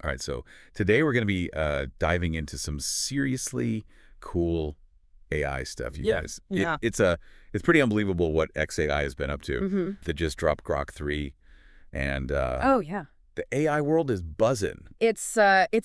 All right, so today we're going to be diving into some seriously cool AI stuff, you guys. Yeah. It's pretty unbelievable what xAI has been up to. Mm-hmm. They just dropped Grok 3, and Oh, yeah. the AI world is buzzing. It's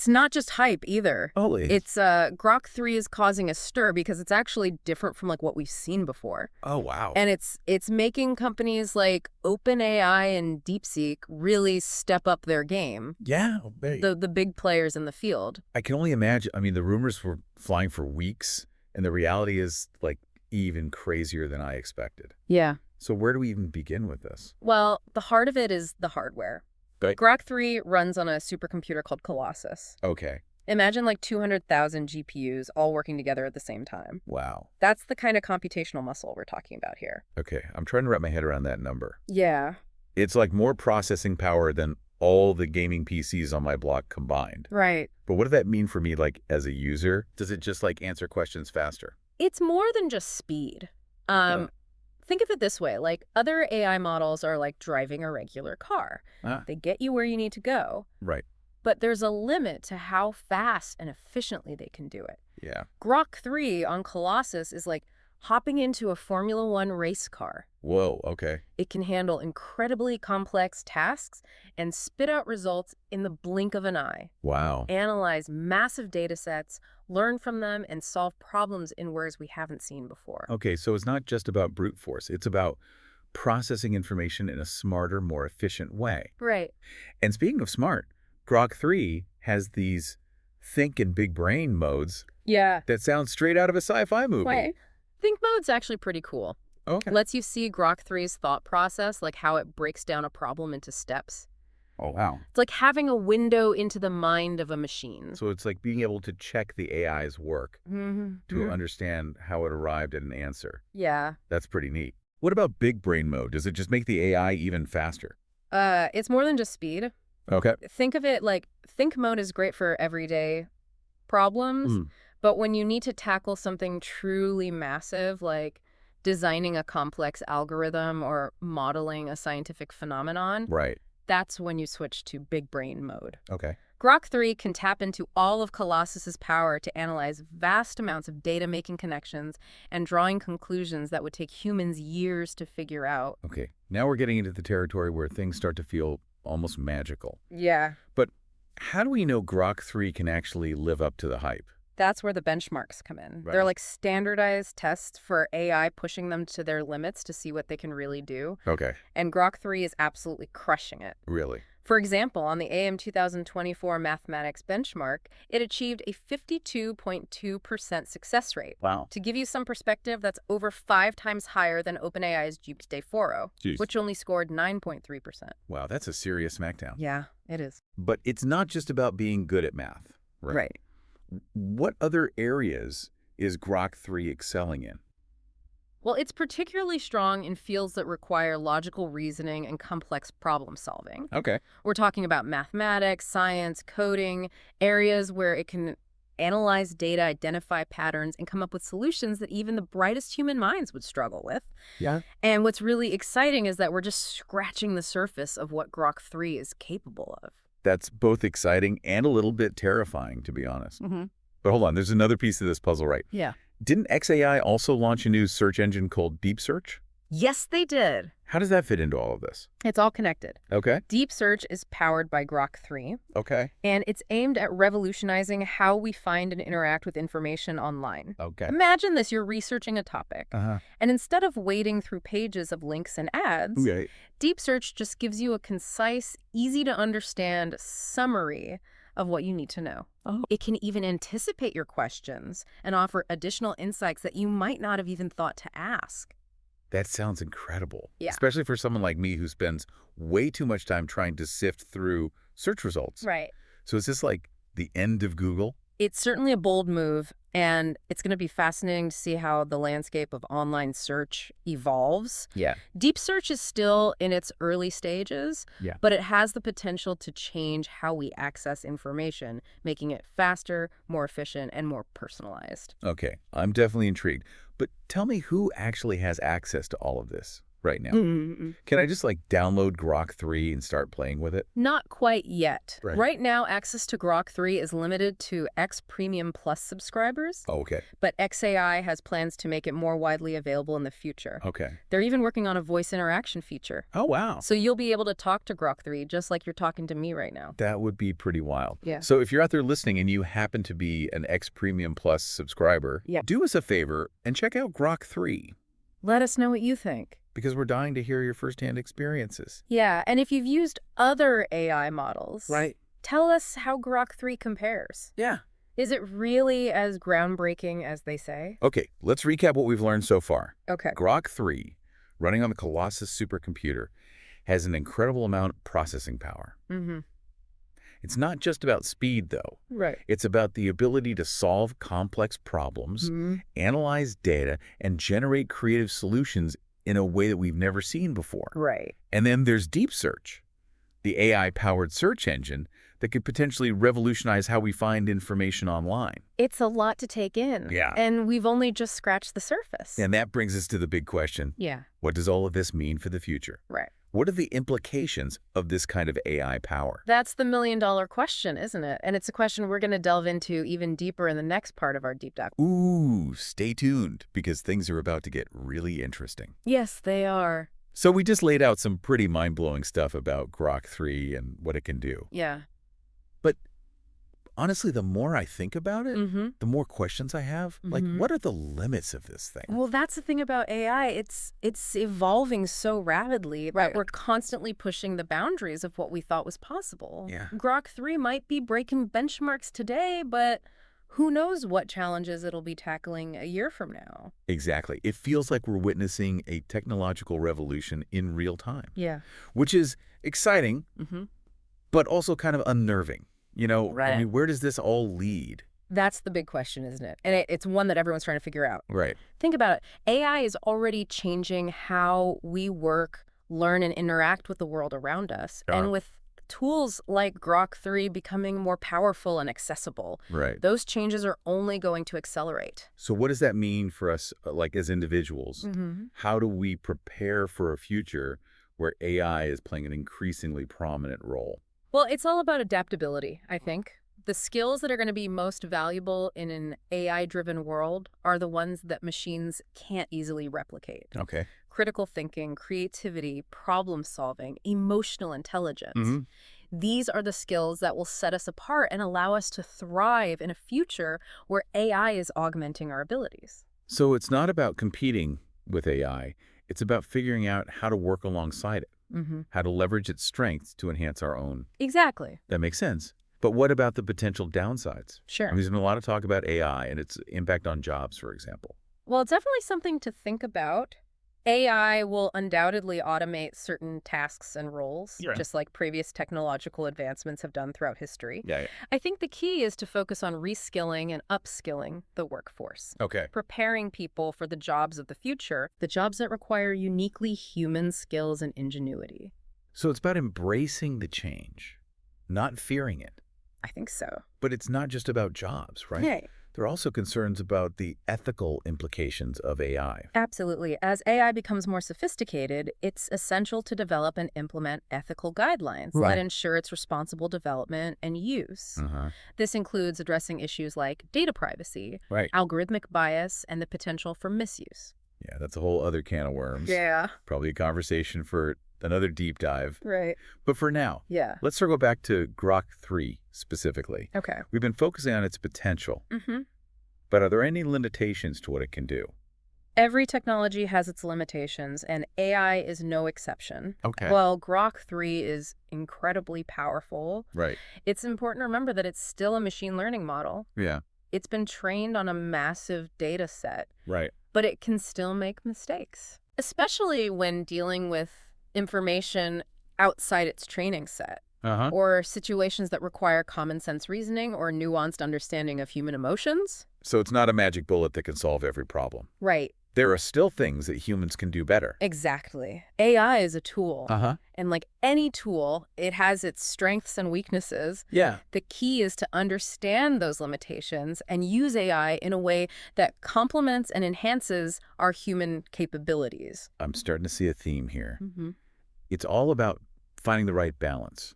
not just hype either. Holy. It's Grok 3 is causing a stir because it's actually different from like what we've seen before. Oh, wow. And it's making companies like OpenAI and DeepSeek really step up their game. Yeah. The big players in the field. I can only imagine. I mean, the rumors were flying for weeks, and the reality is like even crazier than I expected. Yeah. So where do we even begin with this? Well, the heart of it is the hardware. Right. Grok 3 runs on a supercomputer called Colossus. Okay. Imagine like 200,000 GPUs all working together at the same time. Wow. That's the kind of computational muscle we're talking about here. Okay. I'm trying to wrap my head around that number. Yeah. It's like more processing power than all the gaming PCs on my block combined. Right. But what does that mean for me, like, as a user? Does it just, like, answer questions faster? It's more than just speed. Think of it this way, like other AI models are like driving a regular car. They get you where you need to go. Right. But there's a limit to how fast and efficiently they can do it. Yeah. Grok 3 on Colossus is like hopping into a Formula One race car. Whoa, okay. It can handle incredibly complex tasks and spit out results in the blink of an eye. Wow. Analyze massive data sets, learn from them, and solve problems in ways we haven't seen before. Okay, so it's not just about brute force. It's about processing information in a smarter, more efficient way. Right. And speaking of smart, Grok 3 has these think and big brain modes Yeah. that sound straight out of a sci-fi movie. Wait. Think mode's actually pretty cool. Okay. Lets you see Grok 3's thought process, like how it breaks down a problem into steps. Oh, wow. It's like having a window into the mind of a machine. So it's like being able to check the AI's work to understand how it arrived at an answer. Yeah. That's pretty neat. What about big brain mode? Does it just make the AI even faster? It's more than just speed. Okay. Think of it like think mode is great for everyday problems, but when you need to tackle something truly massive, like designing a complex algorithm or modeling a scientific phenomenon, Right. that's when you switch to big brain mode. Okay. Grok 3 can tap into all of Colossus's power to analyze vast amounts of data, making connections and drawing conclusions that would take humans years to figure out. Okay. Now we're getting into the territory where things start to feel almost magical. Yeah. But how do we know Grok 3 can actually live up to the hype? That's where the benchmarks come in. Right. They're like standardized tests for AI, pushing them to their limits to see what they can really do. Okay. And Grok 3 is absolutely crushing it. Really? For example, on the AM 2024 mathematics benchmark, it achieved a 52.2% success rate. Wow. To give you some perspective, that's over 5 times higher than OpenAI's GPT-4o, Jeez. which only scored 9.3%. Wow, that's a serious smackdown. Yeah, it is. But it's not just about being good at math, right? Right. What other areas is Grok 3 excelling in? Well, it's particularly strong in fields that require logical reasoning and complex problem solving. Okay. We're talking about mathematics, science, coding, areas where it can analyze data, identify patterns, and come up with solutions that even the brightest human minds would struggle with. Yeah. And what's really exciting is that we're just scratching the surface of what Grok 3 is capable of. That's both exciting and a little bit terrifying, to be honest. Mm-hmm. But hold on, there's another piece of this puzzle, right? Yeah. Didn't xAI also launch a new search engine called Deep Search? Yes, they did. How does that fit into all of this? It's all connected. Okay. Deep Search is powered by Grok 3, Okay. and it's aimed at revolutionizing how we find and interact with information online. Okay. Imagine this, you're researching a topic, Uh-huh. and instead of wading through pages of links and ads, Okay. Deep Search just gives you a concise, easy-to-understand summary of what you need to know. Oh. It can even anticipate your questions and offer additional insights that you might not have even thought to ask. That sounds incredible. Yeah. Especially for someone like me who spends way too much time trying to sift through search results. Right. So is this like the end of Google? It's certainly a bold move, and it's going to be fascinating to see how the landscape of online search evolves. Yeah. Deep Search is still in its early stages, Yeah. but it has the potential to change how we access information, making it faster, more efficient, and more personalized. Okay. I'm definitely intrigued. But tell me who actually has access to all of this? right now. Mm-mm. Can I just, like, download Grok 3 and start playing with it? Not quite yet. Right. Right now, access to Grok 3 is limited to X Premium Plus subscribers, Oh, okay. but xAI has plans to make it more widely available in the future. Okay. They're even working on a voice interaction feature. Oh, wow. So you'll be able to talk to Grok 3 just like you're talking to me right now. That would be pretty wild. Yeah. So if you're out there listening and you happen to be an X Premium Plus subscriber, do us a favor and check out Grok 3. Let us know what you think. Because we're dying to hear your firsthand experiences. Yeah, and if you've used other AI models, tell us how Grok 3 compares. Yeah. Is it really as groundbreaking as they say? Okay, let's recap what we've learned so far. Okay. Grok 3, running on the Colossus supercomputer, has an incredible amount of processing power. Mm-hmm. It's not just about speed, though. Right. It's about the ability to solve complex problems, analyze data, and generate creative solutions in a way that we've never seen before. Right. And then there's Deep Search, the AI-powered search engine that could potentially revolutionize how we find information online. It's a lot to take in. Yeah. And we've only just scratched the surface. And that brings us to the big question. Yeah. What does all of this mean for the future? Right. What are the implications of this kind of AI power? That's the million-dollar question, isn't it? And it's a question we're going to delve into even deeper in the next part of our deep dive. Ooh, stay tuned, because things are about to get really interesting. Yes, they are. So we just laid out some pretty mind-blowing stuff about Grok 3 and what it can do. Yeah. But honestly, the more I think about it, the more questions I have. Like, what are the limits of this thing? Well, that's the thing about AI. It's evolving so rapidly that we're constantly pushing the boundaries of what we thought was possible. Yeah. Grok 3 might be breaking benchmarks today, but who knows what challenges it'll be tackling a year from now. Exactly. It feels like we're witnessing a technological revolution in real time. Yeah. Which is exciting, but also kind of unnerving. You know, I mean, where does this all lead? That's the big question, isn't it? And it's one that everyone's trying to figure out. Right. Think about it. AI is already changing how we work, learn, and interact with the world around us. And with tools like Grok 3 becoming more powerful and accessible, those changes are only going to accelerate. So what does that mean for us, like, as individuals? How do we prepare for a future where AI is playing an increasingly prominent role? Well, it's all about adaptability, I think. The skills that are going to be most valuable in an AI-driven world are the ones that machines can't easily replicate. Okay. Critical thinking, creativity, problem-solving, emotional intelligence. These are the skills that will set us apart and allow us to thrive in a future where AI is augmenting our abilities. So it's not about competing with AI. It's about figuring out how to work alongside it. How to leverage its strengths to enhance our own. Exactly. That makes sense. But what about the potential downsides? Sure. I mean, there's been a lot of talk about AI and its impact on jobs, for example. Well, it's definitely something to think about. AI will undoubtedly automate certain tasks and roles, just like previous technological advancements have done throughout history. I think the key is to focus on reskilling and upskilling the workforce. Okay. Preparing people for the jobs of the future, the jobs that require uniquely human skills and ingenuity. So it's about embracing the change, not fearing it. I think so. But it's not just about jobs, right? Yeah. There are also concerns about the ethical implications of AI. Absolutely. As AI becomes more sophisticated, it's essential to develop and implement ethical guidelines that ensure its responsible development and use. This includes addressing issues like data privacy, algorithmic bias, and the potential for misuse. Yeah, that's a whole other can of worms. Yeah. Probably a conversation for another deep dive. Right. But for now, let's circle back to Grok 3 specifically. Okay. We've been focusing on its potential. But are there any limitations to what it can do? Every technology has its limitations, and AI is no exception. Okay. While Grok 3 is incredibly powerful, Right. it's important to remember that it's still a machine learning model. Yeah. It's been trained on a massive data set. Right. But it can still make mistakes, especially when dealing with information outside its training set. Or situations that require common sense reasoning or nuanced understanding of human emotions. So it's not a magic bullet that can solve every problem. Right. There are still things that humans can do better. Exactly. AI is a tool. Uh-huh. And like any tool, it has its strengths and weaknesses. Yeah. The key is to understand those limitations and use AI in a way that complements and enhances our human capabilities. I'm starting to see a theme here. Mm-hmm. It's all about finding the right balance,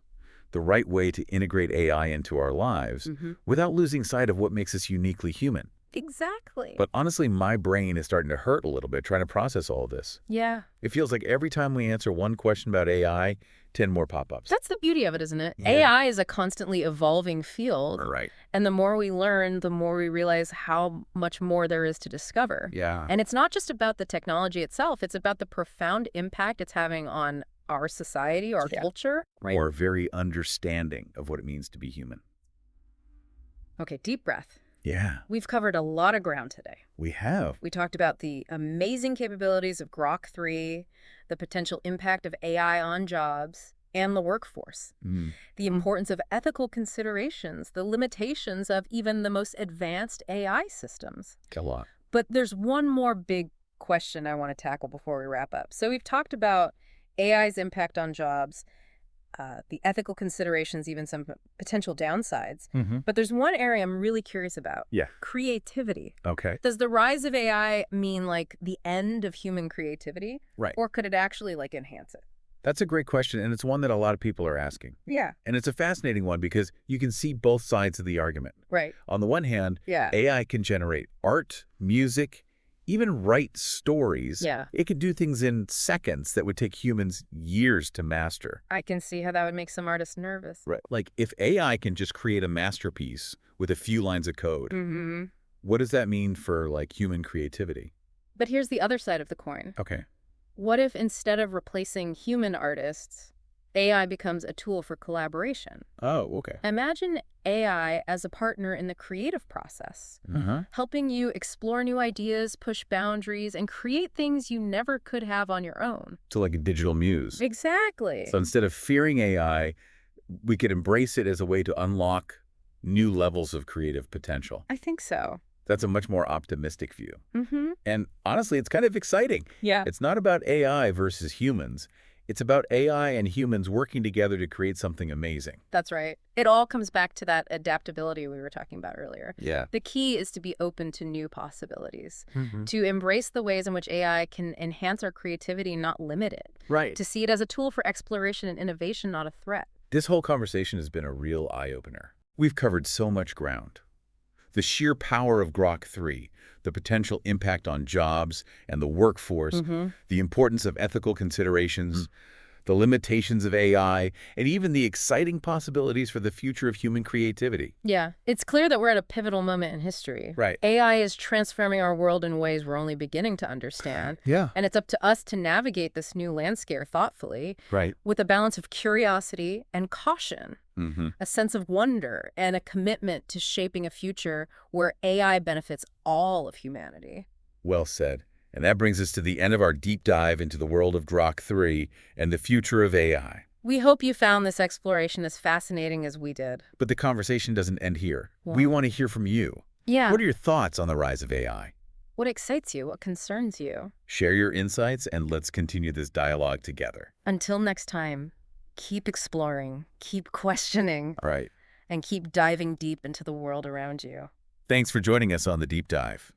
the right way to integrate AI into our lives without losing sight of what makes us uniquely human. Exactly. But honestly, my brain is starting to hurt a little bit trying to process all of this. Yeah. It feels like every time we answer one question about AI, 10 more pop-ups. That's the beauty of it, isn't it? Yeah. AI is a constantly evolving field. Right. And the more we learn, the more we realize how much more there is to discover. Yeah. And it's not just about the technology itself. It's about the profound impact it's having on our society, our culture. Right. Or very understanding of what it means to be human. Okay, deep breath. Yeah. We've covered a lot of ground today. We have. We talked about the amazing capabilities of Grok 3, the potential impact of AI on jobs, and the workforce. The importance of ethical considerations, the limitations of even the most advanced AI systems. A lot. But there's one more big question I want to tackle before we wrap up. So we've talked about AI's impact on jobs, the ethical considerations, even some potential downsides. But there's one area I'm really curious about. Yeah. Creativity. Okay. Does the rise of AI mean like the end of human creativity? Right. Or could it actually like enhance it? That's a great question, and it's one that a lot of people are asking. Yeah. And it's a fascinating one because you can see both sides of the argument. Right. On the one hand, Yeah. AI can generate art, music, even write stories. Yeah. It could do things in seconds that would take humans years to master. I can see how that would make some artists nervous. Right. Like if AI can just create a masterpiece with a few lines of code, what does that mean for like human creativity? But here's the other side of the coin. Okay. What if instead of replacing human artists, AI becomes a tool for collaboration? Oh, okay. Imagine AI as a partner in the creative process, helping you explore new ideas, push boundaries, and create things you never could have on your own. So like a digital muse. Exactly. So instead of fearing AI, we could embrace it as a way to unlock new levels of creative potential. I think so. That's a much more optimistic view. And honestly, it's kind of exciting. Yeah. It's not about AI versus humans. It's about AI and humans working together to create something amazing. That's right. It all comes back to that adaptability we were talking about earlier. Yeah. The key is to be open to new possibilities, to embrace the ways in which AI can enhance our creativity, not limit it. Right. To see it as a tool for exploration and innovation, not a threat. This whole conversation has been a real eye-opener. We've covered so much ground. The sheer power of Grok 3, the potential impact on jobs and the workforce, the importance of ethical considerations, the limitations of AI, and even the exciting possibilities for the future of human creativity. Yeah, it's clear that we're at a pivotal moment in history. Right. AI is transforming our world in ways we're only beginning to understand. Yeah. And it's up to us to navigate this new landscape thoughtfully, Right. with a balance of curiosity and caution. A sense of wonder and a commitment to shaping a future where AI benefits all of humanity. Well said. And that brings us to the end of our deep dive into the world of Grok 3 and the future of AI. We hope you found this exploration as fascinating as we did. But the conversation doesn't end here. Wow. We want to hear from you. Yeah. What are your thoughts on the rise of AI? What excites you? What concerns you? Share your insights and let's continue this dialogue together. Until next time, keep exploring, keep questioning, All right. and keep diving deep into the world around you. Thanks for joining us on the Deep Dive.